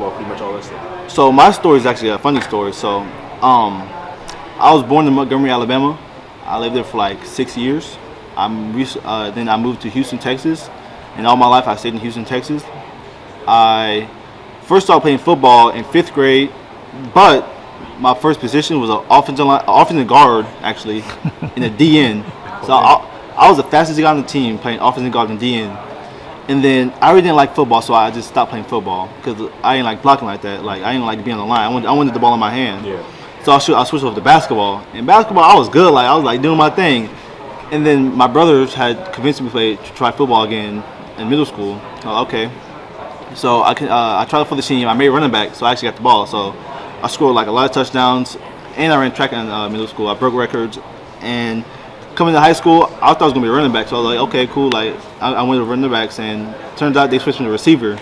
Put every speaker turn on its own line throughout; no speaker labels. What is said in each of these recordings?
basketball, pretty much all that stuff?
So my story is actually a funny story. So I was born in Montgomery, Alabama. I lived there for like 6 years. Then I moved to Houston, Texas, and all my life I stayed in Houston, Texas. I first started playing football in 5th grade, but my first position was an offensive guard, actually, in a DN. So I was the fastest guy on the team playing offensive guard and DN. And then I really didn't like football, so I just stopped playing football because I didn't like blocking like that. Like I didn't like being on the line. I wanted the ball in my hand.
Yeah.
So I switched over to basketball. In basketball, I was good. Like I was like doing my thing. And then my brothers had convinced me to try football again in middle school. Okay. So I tried for the team. I made running back, so I actually got the ball. So I scored like a lot of touchdowns, and I ran track in middle school. I broke records. And coming to high school, I thought I was gonna be a running back. So I was like, okay, cool. Like I went to running backs, and turns out they switched me to receiver.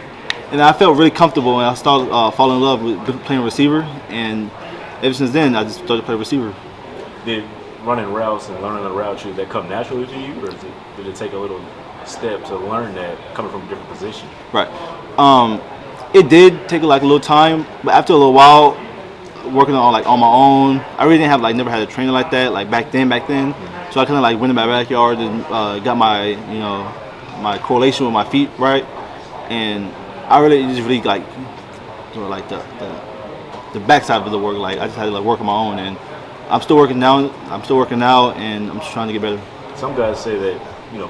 And I felt really comfortable, and I started falling in love with playing receiver. And ever since then, I just started to play receiver.
Did running routes and learning the routes, did that come naturally to you, or did it take a little step to learn that coming from a different position?
Right. It did take like a little time, but after a little while, working on my own, I really didn't have never had a trainer like that back then. So I kind of went in my backyard and got my my correlation with my feet right, and I really the backside of the work. I just had to work on my own, and I'm still working now. And I'm just trying to get better.
Some guys say that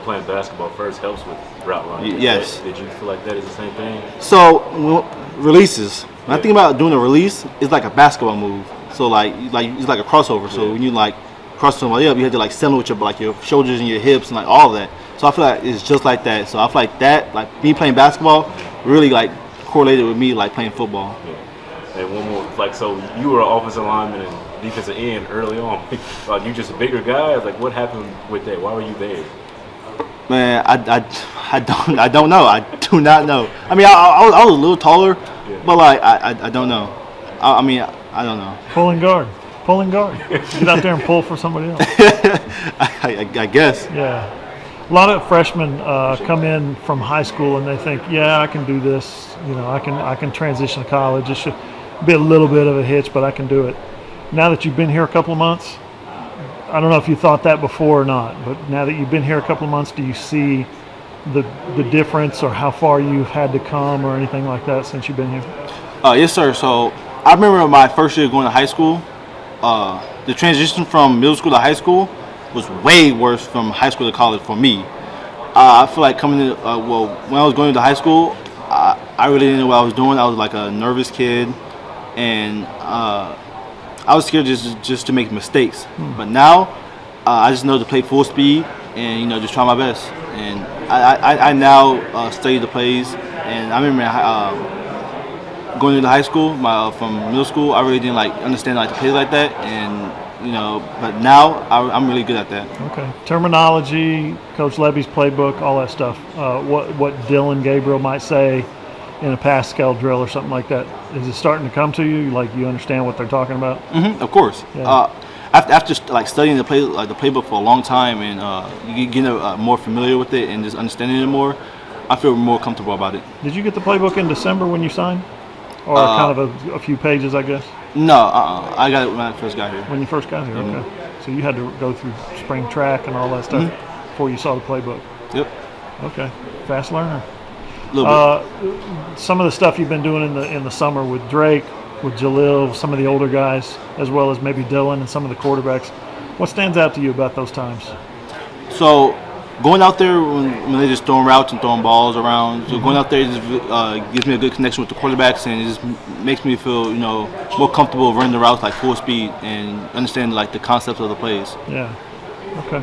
playing basketball first helps with route running.
Yes.
Did you feel like that is the same thing?
So releases. When I think about doing a release, it's like a basketball move. So it's like a crossover. So when you cross somebody up, you have to settle with your shoulders and your hips and all of that. So I feel like it's just like that. So I feel like that, me playing basketball, really correlated with me playing football.
Yeah. And one more, so you were an offensive lineman and defensive end early on. You just a bigger guy. What happened with that? Why were you there?
Man, I don't know. I do not know. I mean, I was a little taller, but I don't know. I don't know.
Pulling guard. Get out there and pull for somebody else.
I guess.
Yeah. A lot of freshmen come in from high school and they think, I can do this. I can transition to college. It should be a little bit of a hitch, but I can do it. Now that you've been here a couple of months, I don't know if you thought that before or not, but now that you've been here a couple of months, do you see the difference or how far you've had to come or anything like that since you've been here?
Yes, sir. So I remember my first year going to high school. The transition from middle school to high school was way worse from high school to college for me. I feel like coming to when I was going to high school, I really didn't know what I was doing. I was like a nervous kid, and I was scared just to make mistakes. But now I just know to play full speed and just try my best. And I now study the plays. And I remember going into high school, from middle school, I really didn't understand the plays like that. And but now I'm really good at that.
Okay. Terminology, Coach Levy's playbook, all that stuff. What Dylan Gabriel might say in a pass scale drill or something like that. Is it starting to come to you? You understand what they're talking about?
Mm-hmm, of course.
Yeah.
After studying the playbook for a long time and you get more familiar with it and just understanding it more, I feel more comfortable about it.
Did you get the playbook in December when you signed? Or kind of a few pages, I guess?
No, I got it when I first got here.
When you first got here,
Mm-hmm.
okay. So you had to go through spring track and all that stuff before you saw the playbook?
Yep.
Okay. Fast learner.
A little bit.
Some of the stuff you've been doing in the summer with Drake, with Jalil, some of the older guys, as well as maybe Dylan and some of the quarterbacks. What stands out to you about those times?
So going out there when they're just throwing routes and throwing balls around, so going out there just gives me a good connection with the quarterbacks, and it just makes me feel more comfortable running the routes full speed and understanding the concepts of the plays.
Yeah. Okay.